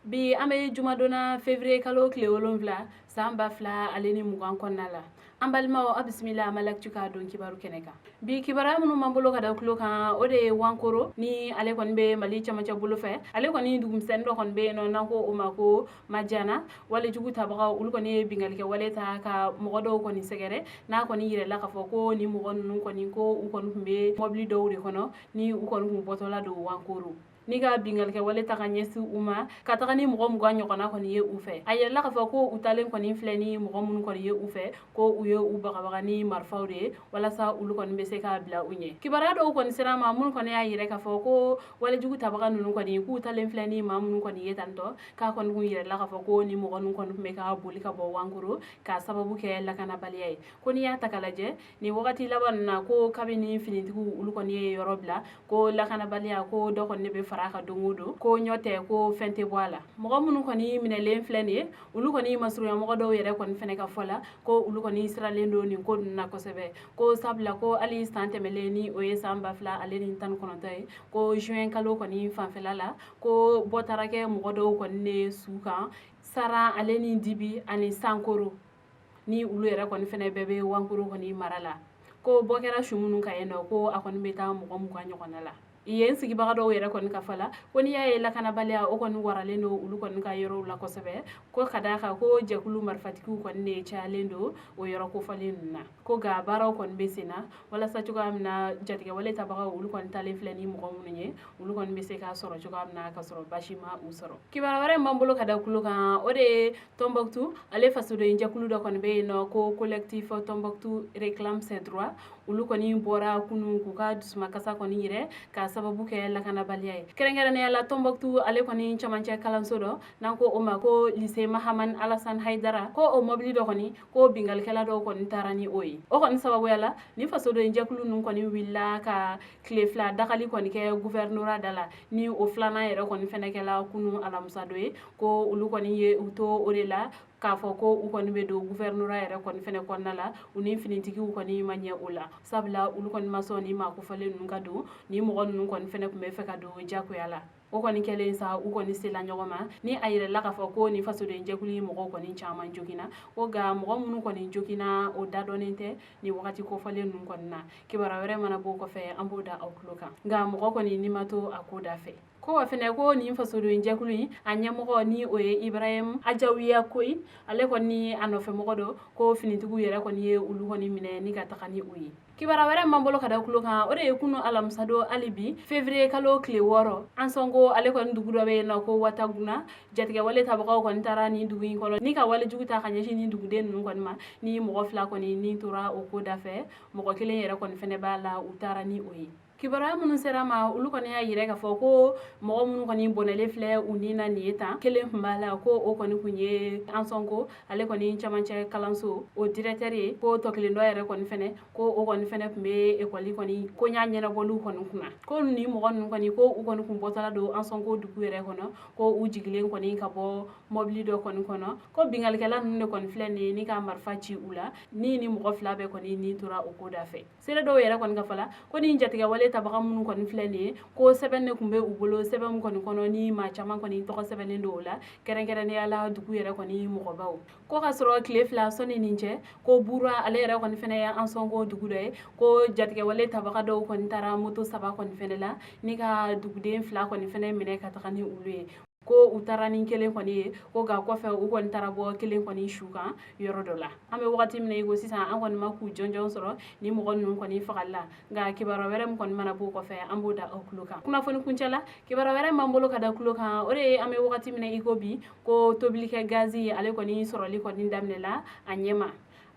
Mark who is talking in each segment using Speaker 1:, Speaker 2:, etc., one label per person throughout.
Speaker 1: bi ame jumadona février kalo kile 7 san 2020 kɔnɔna la an balimaw a bisimila malaktu ka don kibaru kɛnɛ kan bi kibara minnu man bolo ka da kulo kan o de ye wankoro ni ale kɔni be mali camancɛ bolo fɛ ale kɔni dugumisɛnnin dɔ kɔni be yen nɔ n'an ko o ma ko majana wale jugu tabagaw olu kɔni ye bingalikɛ wale ta ka mɔgɔ dɔw kɔni sɛgɛrɛ n'a kɔni yirɛla k'a fɔ ko ni mɔgɔ ninnu kɔni ko u kɔni tun be mɔbili dɔw de kɔnɔ ni u kɔni kun bɔtɔla don wankoro ni ka bingalikɛ wale ta ka ɲɛsi u ma ka taga ni mɔgɔ 20 ɲɔgɔnna kɔni ye u fɛ a yɛrɛla k'a fɔ ko u talen kɔni filɛ ni mɔgɔ minnu kɔni ye u fɛ ko u ye u bagabaga ni marifaw de ye walasa olu kɔni be se k'a bila u ɲɛ kibaruya dɔw kɔni sera ma minnu kɔni y'a yɛrɛ k'a fɔ ko walejugu tabaga ninnu kɔni k'u talen filɛ ni maa minnu kɔni ye tantɔ k'a kɔni kun yɛrɛla k'a fɔ ko ni mɔgɔ ninnu kɔni tun be ka boli ka bɔ wankoro k'a sababu kɛ lakanabaliya ye ko n'i y'a ta ka lajɛ ni wagati laban na ko kabini finitigiw olu kɔni ye yɔrɔ bila ko lakanabaliya ko dɔ kɔni be fara ka don o don ko ɲɔ tɛ ko fɛn tɛ bɔ a la mɔgɔ minnu kɔni minɛlen filɛ nin ye olu kɔni masurunya mɔgɔ dɔw yɛrɛ kɔni fɛnɛ ka fɔ la ko olu kɔni siralen don nin ko ninnu na kosɛbɛ ko sabula ko hali san tɛmɛlen ni o ye san 2019 ye ko juin kalo kɔni fanfɛla la ko bɔtara kɛ mɔgɔ dɔw kɔni ne su kan sara ale ni dibi ani sankoro ni ulu yɛrɛ kɔni fɛnɛ bɛɛ be wankoro kɔni mara la ko bɔ kɛra su minnu ka yen nɔ ko a kɔni be taa mɔgɔ 20 ɲɔgɔnna la yen sigibaga dɔw yɛrɛ kɔni ka fala ko n'i y'a ye lakanabaliya o kɔni waralen don olu kɔni ka yɔrɔw la kosɛbɛ ko ka da kan ko jɛkulu marifatigiw kɔni ne cayalen don o yɔrɔ kofɔlen ninnu na ko ga baaraw kɔni be sen na walasa cogoya min na jatigɛ wale tabagaw olu kɔni talen filɛ ni mɔgɔ minnu ye olu kɔni be se k'a sɔrɔ cogoya min na ka sɔrɔ basi ma u sɔrɔ kibara wɛrɛ m'an bolo ka da kulo kan o de ye Tombouctou ale fasoden jɛkulu dɔ kɔni be yen nɔ ko collectif Tombouctou réclame ses droits olu kɔni bɔra kunu k'u ka dusumakasa kɔni yɛrɛ ka sababu kɛ lakanabaliya ye kɛrɛnkɛrɛnnenya la Tombouctou ale kɔni camancɛ kalanso dɔ n'an ko o ma ko lycée Mahamane Alassane Haidara ko o mɔbili dɔ kɔni ko bingalikɛla dɔw kɔni taara ni o ye o kɔni sababuya la ni fasoden jɛkulu ninnu kɔni wulila ka tile 2 dagali kɔni kɛ gouvernorat da la ni o filanan yɛrɛ kɔni fɛnɛ kɛla kunu alamisa dɔ ye ko olu kɔni ye u to o de la k'a fɔ ko u kɔni be don gouvernorat yɛrɛ kɔni fɛnɛ kɔnɔna la u ni finitigiw kɔni ma ɲɛ o la sabula olu kɔni ma sɔn ni maakofɔlen ninnu ka don ni mɔgɔ ninnu kɔni fɛnɛ kun bɛ fɛ ka don jagoya la o kɔni kɛlen sa u kɔni sela ɲɔgɔn ma ni a yɛrɛla k'a fɔ ko ni fasoden jɛkulu mɔgɔw kɔni caman jogina o ga mɔgɔ minnu kɔni jogina o dadɔnnen tɛ ni wagati kofɔlen ninnu kɔni na kibara wɛrɛ mana b'o kɔfɛ an b'o da aw tulo kan nka mɔgɔ kɔni ni ma to a ko da fɛ ko wa fɛnɛ ko nin fasoden jɛkulu a ɲɛmɔgɔ ni o ye Ibrahim Ajawiya Koyi ale kɔni a nɔfɛmɔgɔ dɔ ko finitigiw yɛrɛ kɔni ye olu kɔni minɛ ni ka taga ni u ye kibara wɛrɛ m'an bolo ka da kulo kan o de ye kunu alamisa don hali bi février kalo tile 6 an sɔn ko ale kɔni dugu dɔ be yen nɔ ko Wataguna jatigɛ wale tabagaw kɔni taara ni dugu in kɔnɔ ni ka walejugu ta ka ɲɛsin ni duguden ninnu kɔni ma ni mɔgɔ 2 kɔni ni tora o ko da fɛ mɔgɔ 1 yɛrɛ kɔni fɛnɛ b'a la u taara ni o ye kibaruya minnu sera ma olu kɔni y'a yɛrɛ k'a fɔ ko mɔgɔ minnu kɔni bɔnɛlen filɛ u ni na nin ye tan kelen kun b'a la ko o kɔni kun ye an sɔn ko ale kɔni camancɛ kalanso o directeur ye ko tɔ kelen dɔ yɛrɛ kɔni fɛnɛ ko o kɔni fɛnɛ kun be ekɔli kɔni ko ɲa ɲɛnabɔliw kɔni kunna ko ni mɔgɔ ninnu kɔni ko u kɔni kun bɔtɔla don an sɔn ko dugu yɛrɛ kɔnɔ ko u jigilen kɔni ka bɔ mɔbili dɔ kɔni kɔnɔ ko bingalikɛla ninnu de kɔni filɛ nin ye ni ka marifa ci u la ni mɔgɔ 2 bɛɛ kɔni ni tora o ko da fɛ seere dɔw yɛrɛ kɔni ka fala ko ni jatigɛ wale tabaga minnu kɔni filɛ nin ye ko sɛbɛn ne kun be u bolo sɛbɛn min kɔni kɔnɔ ni maa caman kɔni tɔgɔ sɛbɛnnen don o la kɛrɛnkɛrɛnnenya la dugu yɛrɛ kɔni mɔgɔbaw ko ka sɔrɔ tile 2 sɔni nin cɛ ko bura ale yɛrɛ kɔni fɛnɛ ye an sɔn ko dugu dɔ ye ko jatigɛ wale tabaga dɔw kɔni taara moto 3 kɔni fɛnɛ la ni ka duguden 2 kɔni fɛnɛ minɛ ka taga ni ulu ye ko u taara ni kelen kɔni ye ko ga kɔfɛ u kɔni taara bɔ kelen kɔni su kan yɔrɔ dɔ la an bɛ wagati min na i ko sisan an kɔni ma k'u jɔnjɔn sɔrɔ ni mɔgɔ ninnu kɔni fagali la nka kibaruya wɛrɛ min kɔni mana b'o kɔfɛ an b'o da aw tulo kan kunnafoni kuncɛ la kibaruya wɛrɛ m'an bolo ka da tulo kan o de ye an bɛ wagati min na i ko bi ko tobilikɛ gazi ale kɔni sɔrɔli kɔni daminɛla a ɲɛma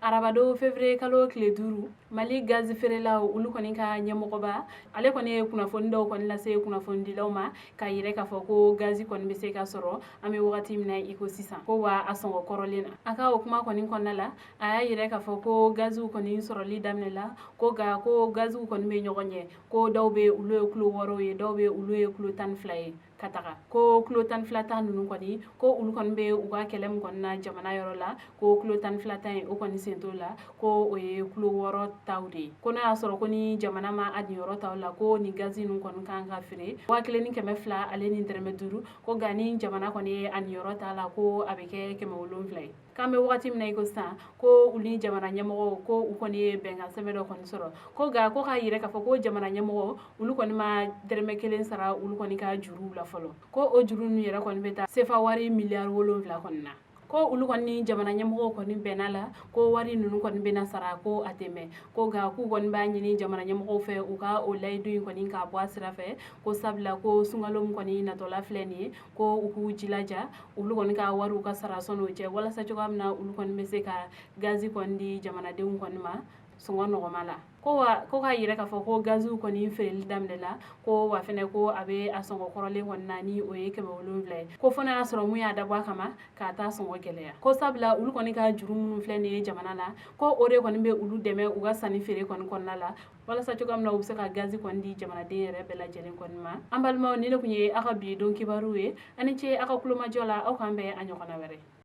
Speaker 1: arabado février kalo tile 5 mali gazi feerelaw olu kɔni ka ɲɛmɔgɔba ale kɔni ye kunnafoni dɔw kɔni lase kunnafonidilaw ma ka yɛrɛ k'a fɔ ko gazi kɔni bɛ se ka sɔrɔ an bɛ wagati min na i ko sisan ko wa a sɔngɔ kɔrɔlen na a ka o kuma kɔni kɔnɔna la a y'a yɛrɛ k'a fɔ ko gaziw kɔni sɔrɔli daminɛla ko ga ko gaziw kɔni bɛ ɲɔgɔn ɲɛ ko dɔw bɛ olu ye kilo 6 ye dɔw bɛ olu ye kilo 12 ye ka taga ko kilo 12 ta nunu kɔni ko olu kɔni be u ka kɛlɛ min kɔni na jamana yɔrɔ la ko kilo 12 ta in o kɔni sento la ko o ye kilo 6 taw de ko n'a y'a sɔrɔ ko ni jamana ma a niyɔrɔ taw la ko ni gazi ninnu kɔni kan ka feere 1,200 ale ni dɛrɛmɛ 5 ko ga ni jamana kɔni ye a niyɔrɔ ta la ko a bɛ kɛ 700 ye k'an bɛ wagati min na i ko sisan ko ulu ni jamana ɲɛmɔgɔ ko u kɔni ye bɛnkan sɛbɛn dɔ kɔni sɔrɔ ko ga ko k'a yɛrɛ k'a fɔ ko jamana ɲɛmɔgɔ ulu kɔni ma dɛrɛmɛ 1 sara ulu kɔni ka juruw la fɔlɔ ko o juru ninnu yɛrɛ kɔni bɛ taa sefa wari miliyari 7 kɔni na ko ulu kɔni ni jamana ɲɛmɔgɔ kɔni bɛnna la ko wari ninnu kɔni bɛna sara ko a tɛ mɛn ko ga k'u kɔni b'a ɲini jamana ɲɛmɔgɔw fɛ u ka o layidu in kɔni k'a bɔ a sira fɛ ko sabula ko sunkalo min kɔni natɔla filɛ nin ye ko u k'u jilaja ulu kɔni ka wariw ka sara sɔnni o cɛ walasa cogoya min na ulu kɔni bɛ se ka gazi kɔni di jamanadenw kɔni ma sɔngɔ nɔgɔma la ko k'a yɛrɛ k'a fɔ ko gaziw kɔni feereli daminɛla ko wa fɛnɛ ko a bɛ a sɔngɔ kɔrɔlen kɔni na ni o ye 700 ye ko fana y'a sɔrɔ mun y'a dabɔ a kama k'a ta sɔngɔ gɛlɛya ko sabula ulu kɔni ka juru minnu filɛ nin ye jamana la ko o de kɔni bɛ ulu dɛmɛ u ka sanni feere kɔni kɔnɔna la walasa cogoya min na u bɛ se ka gazi kɔni di jamanaden yɛrɛ bɛɛ lajɛlen kɔni ma an balimaw ni ne tun ye aw ka bi don kibaru ye ani ce aw ka kulomajɔ la aw k'an bɛn a ɲɔgɔnna wɛrɛ